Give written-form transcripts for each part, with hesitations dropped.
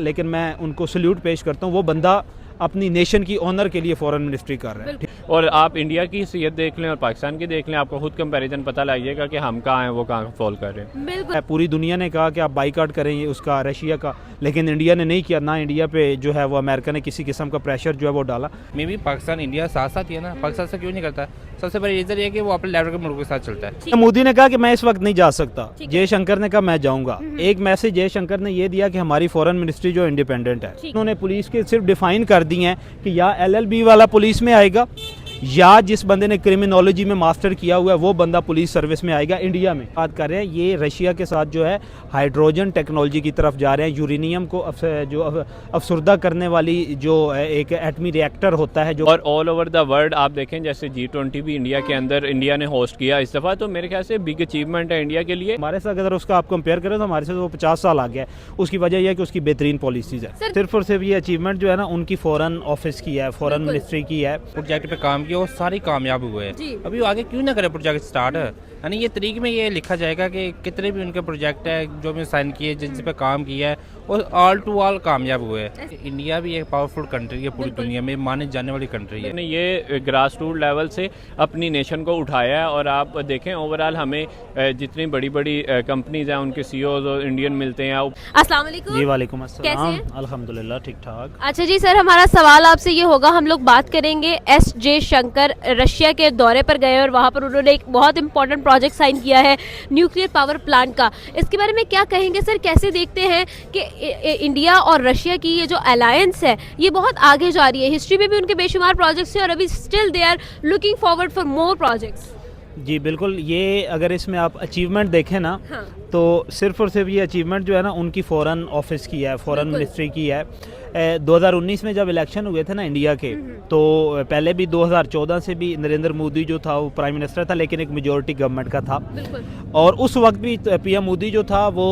लेकिन मैं उनको सल्यूट पेश करता हूँ। वो बंदा अपनी नेशन की ऑनर के लिए फॉरेन मिनिस्ट्री कर रहा है। और आप इंडिया की हैसियत देख लें और पाकिस्तान की देख लें, आपको खुद कंपैरिजन पता लगेगा कि हम कहाँ हैं, वो कहाँ फॉल कर रहे हैं। बिल्कुल। पूरी दुनिया ने कहा कि आप बाइकआउट करें ये उसका रशिया का, लेकिन इंडिया ने नहीं किया। ना इंडिया पे जो है वो अमेरिका ने किसी किस्म का प्रेशर जो है वो डाला। मे भी पाकिस्तान इंडिया साथ साथ ही है ना, पाकिस्तान से क्यों नहीं करता? सबसे बड़ी रीज़न ये है कि वो अपने लेवल के मुल्क के साथ चलता है। मोदी ने कहा कि मैं इस वक्त नहीं जा सकता, जयशंकर ने कहा मैं जाऊंगा। एक मैसेज जयशंकर ने ये दिया कि हमारी फॉरेन मिनिस्ट्री जो इंडिपेंडेंट है, उन्होंने पुलिस के सिर्फ डिफाइन कर दी हैं कि या LLB वाला पुलिस में आएगा या जिस बंदे ने क्रिमिनोलॉजी में मास्टर किया हुआ है वो बंदा पुलिस सर्विस में आएगा। इंडिया में बात कर रहे हैं, ये रशिया के साथ जो है हाइड्रोजन टेक्नोलॉजी की तरफ जा रहे हैं। यूरेनियम को जो अफसरदा करने वाली जो एक एटमी रिएक्टर होता है जो, और ऑल ओवर द वर्ल्ड आप देखें जैसे G20 भी इंडिया के अंदर इंडिया ने होस्ट किया इस दफ़ा, तो मेरे ख्याल से बिग अचीवमेंट है इंडिया के लिए। हमारे साथ अगर उसका आप कंपेयर करें तो हमारे से वो 50 साल आ गया है। उसकी वजह यह है कि उसकी बेहतरीन पॉलिसीज है। सिर्फ और सिर्फ ये अचीवमेंट जो है ना उनकी फॉरेन ऑफिस की है, फॉरेन मिनिस्ट्री की है। प्रोजेक्ट पे काम किया वो सारी कामयाब हुए हैं। अभी आगे क्यों ना करे प्रोजेक्ट स्टार्ट? यानी ये तरीके में ये लिखा जाएगा कि कितने भी उनके प्रोजेक्ट है जो भी साइन किए, जिन पे काम किया है, वो ऑल टू ऑल कामयाब हुए हैं। इंडिया भी एक पावरफुल कंट्री है, पूरी दुनिया में माने जाने वाली कंट्री है। ये ग्रास रूट लेवल से अपनी नेशन को उठाया है। और आप देखें ओवरऑल हमें जितनी बड़ी बड़ी कंपनीज हैं उनके CEOs और इंडियन मिलते हैं। अस्सलाम वालेकुम। जी वालेकुम अस्सलाम। कैसे हैं? अल्हम्दुलिल्लाह ठीक ठाक। अच्छा जी सर, हमारा सवाल आपसे ये होगा, हम लोग बात करेंगे एस जयशंकर रशिया के दौरे पर गए और वहाँ पर उन्होंने एक बहुत इंपॉर्टेंट प्रोजेक्ट साइन किया है न्यूक्लियर पावर प्लांट का। इसके बारे में क्या कहेंगे सर? कैसे देखते हैं कि इंडिया और रशिया की ये जो अलायंस है ये बहुत आगे जा रही है? हिस्ट्री में भी उनके बेशुमार प्रोजेक्ट्स हैं और अभी still they are looking forward for more projects. जी बिल्कुल, ये अगर इसमें आप अचीवमेंट देखें ना, हाँ। तो सिर्फ और सिर्फ ये अचीवमेंट जो है ना उनकी फॉरेन ऑफिस की है, फॉरेन मिनिस्ट्री की है। 2019 में जब इलेक्शन हुए थे ना इंडिया के, तो पहले भी 2014 से भी नरेंद्र मोदी जो था वो प्राइम मिनिस्टर था, लेकिन एक मेजॉरिटी गवर्नमेंट का था। और उस वक्त भी PM मोदी जो था वो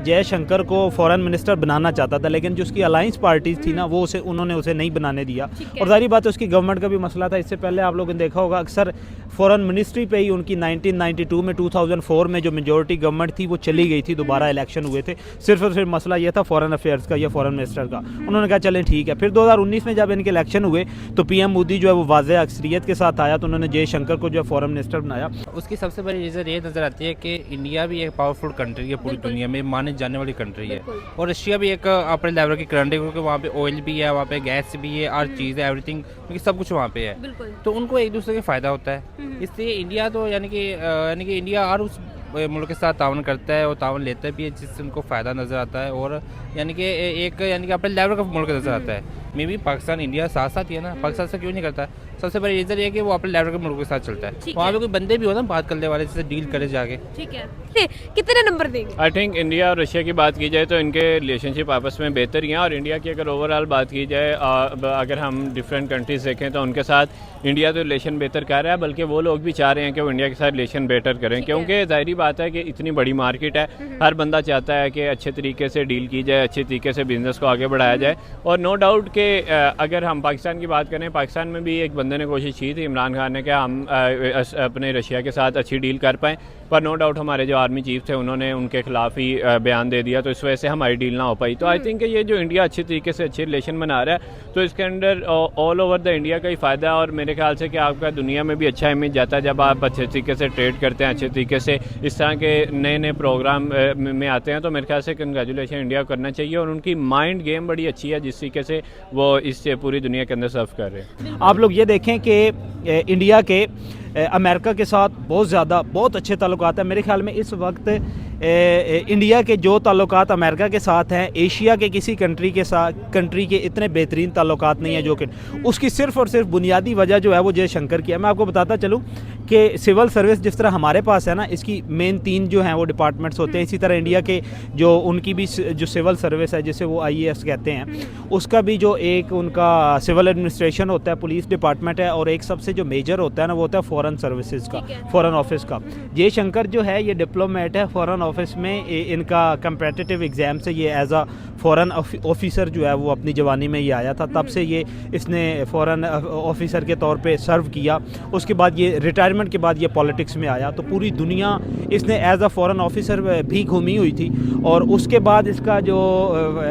जयशंकर को फॉरेन मिनिस्टर बनाना चाहता था, लेकिन जो उसकी अलायंस पार्टीज थी ना वो उन्होंने उसे नहीं बनाने दिया। और जाहिर बात है उसकी गवर्नमेंट का भी मसला था। इससे पहले आप लोगों ने देखा होगा अक्सर फॉरेन मिनिस्ट्री पे ही उनकी 1992 में 2004 में जो मेजॉरिटी गवर्नमेंट थी वो चली गई थी, दोबारा इलेक्शन हुए थे। सिर्फ और सिर्फ मसला ये था फॉरेन अफेयर्स का या फॉरेन मिनिस्टर का। उन्होंने कहा चलें ठीक है। फिर 2019 में जब इनके इलेक्शन हुए तो PM मोदी जो है वो वाज़ेह अक्सरियत के साथ आया, तो उन्होंने जयशंकर को जो है फॉरेन मिनिस्टर बनाया। उसकी सबसे बड़ी रीज़न ये नज़र आती है कि इंडिया भी एक पावरफुल कंट्री है, पूरी दुनिया में माने जाने वाली कंट्री है। और रशिया भी एक अपने लेवल की कंट्री है, क्योंकि वहाँ पे ऑयल भी है, वहाँ पे गैस भी है, हर चीज़ है, एवरीथिंग, क्योंकि सब कुछ वहाँ पे है। तो उनको एक दूसरे का फ़ायदा होता है। इसलिए इंडिया तो यानी कि इंडिया और उस मुल्क के साथ तावन करता है और तावन लेता भी है, जिससे उनको फ़ायदा नज़र आता है। और यानी कि अपने लेवल का मुल्क नज़र आता है। मे भी पाकिस्तान इंडिया साथ साथ ही है ना, पाकिस्तान से क्यों नहीं करता? सबसे बड़ी रीज़न ये है कि वो अपने लेवल के मुल्क के साथ चलता है। वहाँ पे कोई बंदे भी हो ना बात करने वाले, जिससे डील करे जाके। ठीक है, कितने नंबर देंगे? आई थिंक इंडिया और रशिया की बात की जाए तो इनके रिलेशनशिप आपस में बेहतर ही हैं। और इंडिया की अगर ओवरऑल बात की जाए, अगर हम डिफरेंट कंट्रीज़ देखें तो उनके साथ इंडिया तो रिलेशन बेहतर कर रहा है, बल्कि वो लोग भी चाह रहे हैं कि वो इंडिया के साथ रिलेशन बेटर करें, क्योंकि ज़ाहिरी बात है कि इतनी बड़ी मार्केट है, हर बंदा चाहता है कि अच्छे तरीके से डील की जाए, अच्छे तरीके से बिज़नेस को आगे बढ़ाया जाए। और नो डाउट कि अगर हम पाकिस्तान की बात करें, पाकिस्तान में भी एक बंदे ने कोशिश की थी, इमरान खान ने, कि हम अपने रशिया के साथ अच्छी डील कर पाएँ, पर नो डाउट हमारे जो आर्मी चीफ थे उन्होंने उनके खिलाफ ही बयान दे दिया, तो इस वजह से हमारी डील ना हो पाई। तो आई थिंक ये जो इंडिया अच्छे तरीके से अच्छे रिलेशन बना रहा है, तो इसके अंदर ऑल ओवर द इंडिया का ही फ़ायदा है। और मेरे ख्याल से कि आपका दुनिया में भी अच्छा इमेज जाता है जब आप अच्छे तरीके से ट्रेड करते हैं, अच्छे तरीके से इस तरह के नए नए प्रोग्राम में आते हैं। तो मेरे ख्याल से कंग्रेचुलेशन इंडिया को करना चाहिए। और उनकी माइंड गेम बड़ी अच्छी है जिस तरीके से वो इस पूरी दुनिया के अंदर सर्व कर रहे हैं। आप लोग ये देखें कि इंडिया के अमेरिका के साथ बहुत अच्छे ताल्लुकात हैं। मेरे ख्याल में इस वक्त इंडिया के जो ताल्लुकात अमेरिका के साथ हैं, एशिया के किसी कंट्री के इतने बेहतरीन ताल्लुकात नहीं है। जो कि उसकी सिर्फ और सिर्फ बुनियादी वजह जो है वो जयशंकर की है। मैं आपको बताता चलूँ कि सिविल सर्विस जिस तरह हमारे पास है ना, इसकी मेन 3 जो हैं वो डिपार्टमेंट्स होते हैं। इसी तरह इंडिया के जो उनकी भी जो सिविल सर्विस है, जिसे वो IAS कहते हैं, उसका भी जो एक उनका सिविल एडमिनिस्ट्रेशन होता है, पुलिस डिपार्टमेंट है, और एक सबसे जो मेजर होता है ना वो होता है फॉरेन सर्विसेज का, फॉरेन ऑफिस का। जयशंकर जो है ये डिप्लोमेट है फॉरेन ऑफिस में। इनका कंपेटिटिव एग्ज़ाम से ये एज अ फॉरेन ऑफिसर जो है वो अपनी जवानी में ये आया था, तब से ये इसने फॉरेन ऑफिसर के तौर पे सर्व किया। उसके बाद ये रिटायरमेंट रिटायरमेंट के बाद ये पॉलिटिक्स में आया, तो पूरी दुनिया इसने एज अ फॉरेन ऑफिसर भी घूमी हुई थी। और उसके बाद इसका जो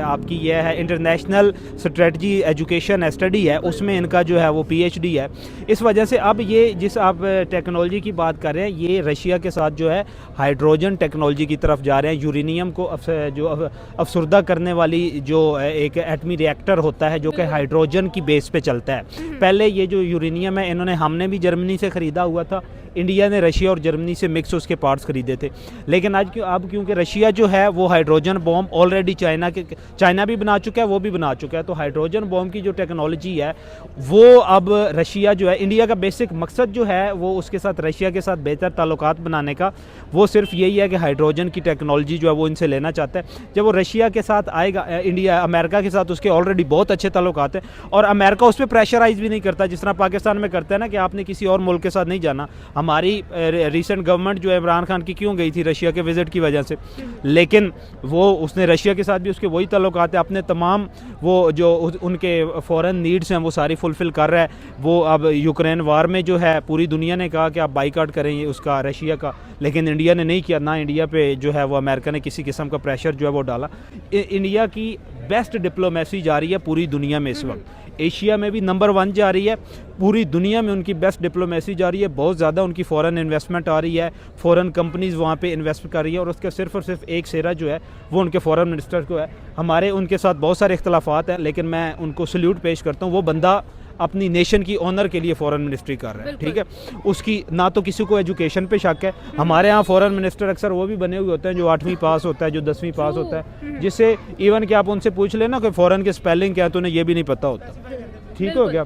आपकी ये है इंटरनेशनल स्ट्रेटजी एजुकेशन स्टडी है, उसमें इनका जो है वो PhD है। इस वजह से अब ये जिस आप टेक्नोलॉजी की बात कर रहे हैं, ये रशिया के साथ जो है हाइड्रोजन टेक्नोलॉजी की तरफ जा रहे हैं। यूरेनियम को जो अफसरदा करने वाली जो एक एटमी रिएक्टर होता है जो कि हाइड्रोजन की बेस पे चलता है। पहले ये जो यूरेनियम है हमने भी जर्मनी से ख़रीदा हुआ था, इंडिया ने रशिया और जर्मनी से मिक्स उसके पार्ट्स खरीदे थे। लेकिन आज अब क्योंकि रशिया जो है वो हाइड्रोजन बॉम्ब ऑलरेडी चाइना भी बना चुका है, वो भी बना चुका है, तो हाइड्रोजन बॉम्ब की जो टेक्नोलॉजी है वो अब रशिया जो है, इंडिया का बेसिक मकसद जो है वो उसके साथ रशिया के साथ बेहतर ताल्लुकात बनाने का वो सिर्फ यही है कि हाइड्रोजन की टेक्नोलॉजी जो है वो इनसे लेना चाहता है। जब वो रशिया के साथ आएगा, इंडिया अमेरिका के साथ उसके ऑलरेडी बहुत अच्छे ताल्लुकात हैं और अमेरिका उस पर प्रेशराइज भी नहीं करता जिस तरह पाकिस्तान में करता है ना कि आपने किसी और मुल्क के साथ नहीं जाना। हमारी रिसेंट गवर्नमेंट जो है इमरान खान की क्यों गई थी रशिया के विजिट की वजह से, लेकिन वो उसने रशिया के साथ भी उसके वही ताल्लुकात है, अपने तमाम वो जो उनके फॉरेन नीड्स हैं वो सारी फुलफ़िल कर रहा है। वो अब यूक्रेन वार में जो है पूरी दुनिया ने कहा कि आप बाइकआउट करेंगे उसका रशिया का, लेकिन इंडिया ने नहीं किया। ना इंडिया पे जो है वो अमेरिका ने किसी किस्म का प्रेशर जो है वो डाला। इंडिया की बेस्ट डिप्लोमेसी जा रही है पूरी दुनिया में इस वक्त, एशिया में भी नंबर 1 जा रही है, पूरी दुनिया में उनकी बेस्ट डिप्लोमेसी जा रही है। बहुत ज़्यादा उनकी फ़ॉरेन इन्वेस्टमेंट आ रही है, फ़ॉरेन कंपनीज़ वहाँ पे इन्वेस्ट कर रही है और उसका सिर्फ और सिर्फ एक सेहरा जो है वो उनके फ़ॉरेन मिनिस्टर को है। हमारे उनके साथ बहुत सारे इख्तलाफात हैं, लेकिन मैं उनको सल्यूट पेश करता हूँ। वो बंदा अपनी नेशन की ऑनर के लिए फॉरेन मिनिस्ट्री कर रहा है, ठीक है। उसकी ना तो किसी को एजुकेशन पे शक है। हमारे यहाँ फॉरेन मिनिस्टर अक्सर वो भी बने हुए होते हैं जो 8वीं पास होता है, जो 10वीं पास होता है, जिससे इवन कि आप उनसे पूछ लेना कि फ़ॉरेन के स्पेलिंग क्या है तो उन्हें ये भी नहीं पता होता। ठीक हो गया।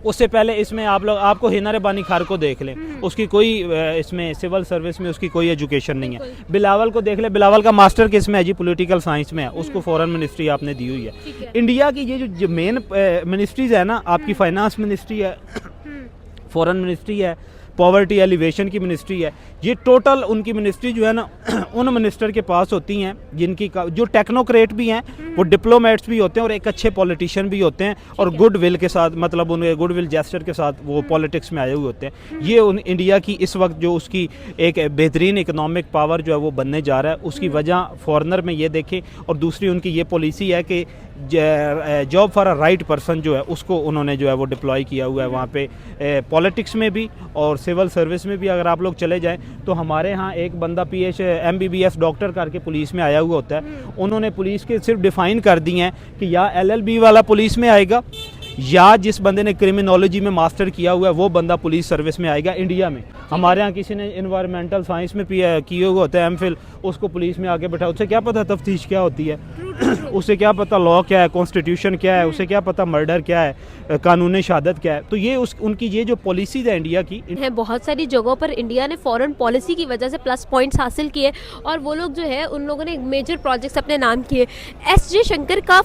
उससे पहले इसमें आप लोग आपको हिना रबानी खार को देख लें, उसकी कोई इसमें सिविल सर्विस में उसकी कोई एजुकेशन नहीं है। बिलावल को देख लें, बिलावल का मास्टर किस में है जी, पॉलिटिकल साइंस में है, उसको फॉरेन मिनिस्ट्री आपने दी हुई है। इंडिया की ये जो मेन मिनिस्ट्रीज है ना, आपकी फाइनेंस मिनिस्ट्री है, फॉरेन मिनिस्ट्री है, पॉवर्टी एलिवेशन की मिनिस्ट्री है, ये टोटल उनकी मिनिस्ट्री जो है ना उन मिनिस्टर के पास होती हैं जिनकी जो टेक्नोक्रेट भी हैं, वो डिप्लोमेट्स भी होते हैं और एक अच्छे पॉलिटिशियन भी होते हैं और गुड विल के साथ, मतलब उनके गुड विल जेस्चर के साथ वो पॉलिटिक्स में आए हुए होते हैं। ये इंडिया की इस वक्त जो उसकी एक बेहतरीन इकोनॉमिक पावर जो है वो बनने जा रहा है, उसकी वजह फॉरेनर में ये देखें। और दूसरी उनकी ये पॉलिसी है कि job for a right person जो है उसको उन्होंने जो है वो डिप्लॉय किया हुआ है वहाँ पे, पॉलिटिक्स में भी और सिविल सर्विस में भी। अगर आप लोग चले जाएं तो हमारे यहाँ एक बंदा MBBS डॉक्टर करके पुलिस में आया हुआ होता है, उन्होंने पुलिस के सिर्फ डिफ़ाइन कर दिए हैं कि या LLB वाला पुलिस में आएगा या जिस बंदे ने क्रिमिनोलॉजी में मास्टर किया हुआ है वो बंदा पुलिस सर्विस में आएगा इंडिया में। हमारे यहाँ किसी ने इन्वायरमेंटल साइंस में किए हुए होते हैं MPhil, उसको पुलिस में आगे बैठा, उससे क्या पता तफ्तीश क्या होती है, उसे क्या पता लॉ क्या है, कॉन्स्टिट्यूशन क्या है, उसे क्या पता मर्डर क्या है, कानून शहादत क्या है। तो ये उनकी ये जो पॉलिसीज है इंडिया की है, बहुत सारी जगहों पर इंडिया ने फॉरेन पॉलिसी की वजह से प्लस पॉइंट्स हासिल किए और वो लोग जो है उन लोगों ने मेजर प्रोजेक्ट्स अपने नाम किए। S.J. शंकर का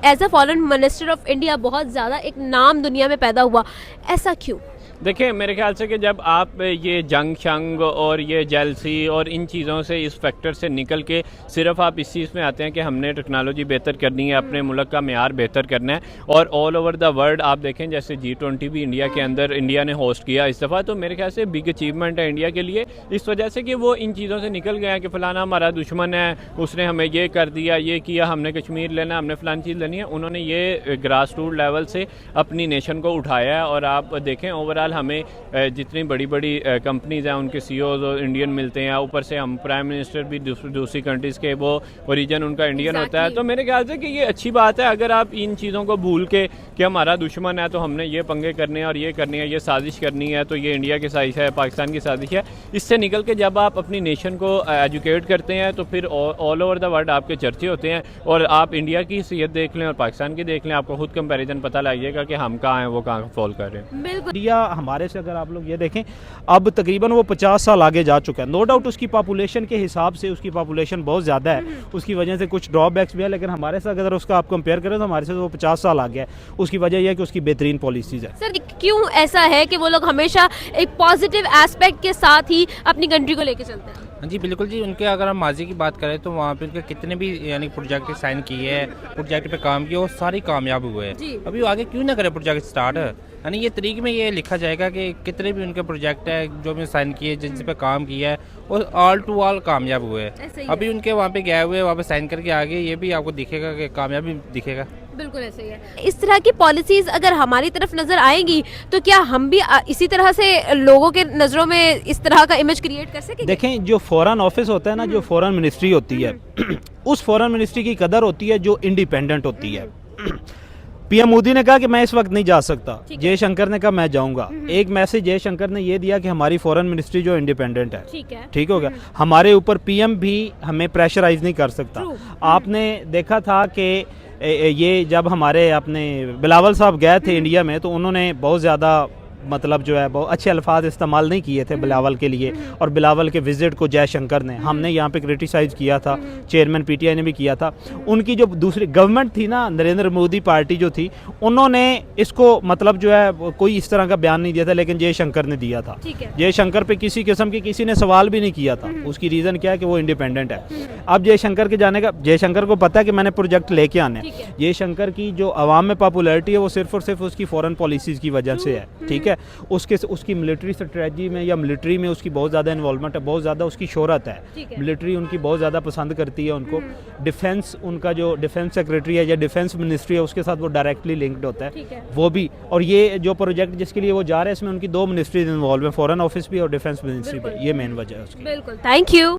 as a foreign minister of India बहुत ज़्यादा एक नाम दुनिया में पैदा हुआ, ऐसा क्यों? देखिए, मेरे ख्याल से कि जब आप ये जंग शंग और ये जेलसी और इन चीज़ों से, इस फैक्टर से निकल के सिर्फ आप इस चीज़ में आते हैं कि हमने टेक्नोलॉजी बेहतर करनी है, अपने मुल्क का मेयार बेहतर करना है, और ऑल ओवर द वर्ल्ड आप देखें जैसे G20 भी इंडिया के अंदर इंडिया ने होस्ट किया इस दफ़ा, तो मेरे ख्याल से बिग अचीवमेंट है इंडिया के लिए, इस वजह से कि वो इन चीज़ों से निकल गया कि फ़लाना हमारा दुश्मन है, उसने हमें ये कर दिया, ये किया, हमने कश्मीर लेना, हमने फ़लानी चीज़ लेनी है। उन्होंने ये ग्रास रूट लेवल से अपनी नेशन को उठाया है। और आप देखें ओवरऑल हमें जितनी बड़ी बड़ी कंपनीज हैं उनके CEOs और इंडियन मिलते हैं, ऊपर से हम प्राइम मिनिस्टर भी दूसरी कंट्रीज़ के वो ओरिजिन उनका इंडियन होता है। तो मेरे ख्याल से कि ये अच्छी बात है। अगर आप इन चीज़ों को भूल के कि हमारा दुश्मन है तो हमने ये पंगे करने हैं और ये करनी है, ये साजिश करनी है, तो ये इंडिया की साजिश है, पाकिस्तान की साजिश है, इससे निकल के जब आप अपनी नेशन को एजुकेट करते हैं तो फिर ऑल ओवर द वर्ल्ड आपके चर्चे होते हैं। और आप इंडिया की हैसियत देख लें और पाकिस्तान की देख लें, आपको खुद कंपैरिजन पता लगिएगा कि हम कहाँ हैं, वो कहाँ फॉल कर रहे हैं। इंडिया हमारे से अगर आप लोग ये देखें अब तकरीबन वो 50 साल आगे जा चुका है। नो डाउट उसकी पॉपुलेशन के हिसाब से उसकी पॉपुलेशन बहुत ज़्यादा है, उसकी वजह से कुछ ड्रॉबैक्स भी है, लेकिन हमारे साथ अगर उसका आप कंपेयर करें तो हमारे से वो 50 साल आगे है। उसकी वजह यह है कि उसकी बेहतरीन पॉलिसीज़ है। सर क्यों ऐसा है कि वो लोग हमेशा एक पॉजिटिव एस्पेक्ट के साथ ही अपनी कंट्री को लेके चलते हैं? हाँ जी बिल्कुल जी, उनके अगर हम माजी की बात करें तो वहाँ पे उनके कितने भी यानी प्रोजेक्ट साइन किए हैं, प्रोजेक्ट पे काम किया, वो सारे कामयाब हुए हैं। जी। अभी वो आगे क्यों ना करे प्रोजेक्ट स्टार्ट, यानी ये तरीके में ये लिखा जाएगा कि कितने भी उनके प्रोजेक्ट है जो भी साइन किए, जिन पे काम किया है, वो ऑल टू ऑल कामयाब हुए ऐसे ही हैं। है। अभी उनके वहाँ पे गए हुए, वहाँ पे साइन करके आगे ये भी आपको दिखेगा कि कामयाबी दिखेगा। बिल्कुल ऐसे ही है। इस तरह की पॉलिसीज अगर हमारी तरफ नजर आएंगी तो क्या हम भी इसी तरह से लोगों के नजरों में इस तरह का इमेज क्रिएट कर सकेंगे? देखें, जो फॉरेन ऑफिस होता है ना, जो फॉरेन मिनिस्ट्री होती है, उस फॉरेन मिनिस्ट्री की कदर होती है जो इंडिपेंडेंट होती है। पीएम मोदी ने कहा कि मैं इस वक्त नहीं जा सकता, ठीक है। जयशंकर ने कहा मैं जाऊंगा। एक मैसेज जयशंकर ने ये दिया कि हमारी फॉरेन मिनिस्ट्री जो इंडिपेंडेंट है, ठीक है। ठीक हो गया। हमारे ऊपर पीएम भी हमें प्रेशराइज नहीं कर सकता। True. आपने देखा था कि ये जब हमारे अपने बिलावल साहब गए थे इंडिया में, तो उन्होंने बहुत ज़्यादा मतलब जो है बहुत अच्छे अल्फाज इस्तेमाल नहीं किए थे बिलावल के लिए, और बिलावल के विज़िट को जयशंकर ने, हमने यहाँ पे क्रिटिसाइज़ किया था, चेयरमैन पीटीआई ने भी किया था। उनकी जो दूसरी गवर्नमेंट थी ना, नरेंद्र मोदी पार्टी जो थी, उन्होंने इसको मतलब जो है कोई इस तरह का बयान नहीं दिया था, लेकिन जयशंकर ने दिया था। ठीक है। जयशंकर पे किसी किस्म की किसी ने सवाल भी नहीं किया था। उसकी रीज़न क्या है कि वो इंडिपेंडेंट है। अब जयशंकर के जाने का, जयशंकर को पता है कि मैंने प्रोजेक्ट लेके आने ठीक है। हैं। जयशंकर की जो आवाम में पॉपुलैरिटी है वो सिर्फ और सिर्फ उसकी फॉरेन पॉलिसीज़ की वजह से है, ठीक है। उसकी मिलिट्री स्ट्रेटजी में या मिलिट्री में उसकी बहुत ज़्यादा इन्वॉल्वमेंट है, बहुत ज़्यादा उसकी शोहरत ठीक है। है। मिलिट्री उनकी बहुत ज़्यादा पसंद करती है उनको। डिफेंस, उनका जो डिफेंस सेक्रेटरी है या डिफेंस मिनिस्ट्री है, उसके साथ वो डायरेक्टली लिंक्ड होता ठीक है है। वो भी। और ये जो प्रोजेक्ट जिसके लिए वो जा रहे हैं, इसमें उनकी 2 मिनिस्ट्रीज इन्वॉल्व हैं, फॉरेन ऑफिस भी और डिफेंस मिनिस्ट्री भी। बिल्कुल। ये मेन वजह है उसकी। बिल्कुल, थैंक यू।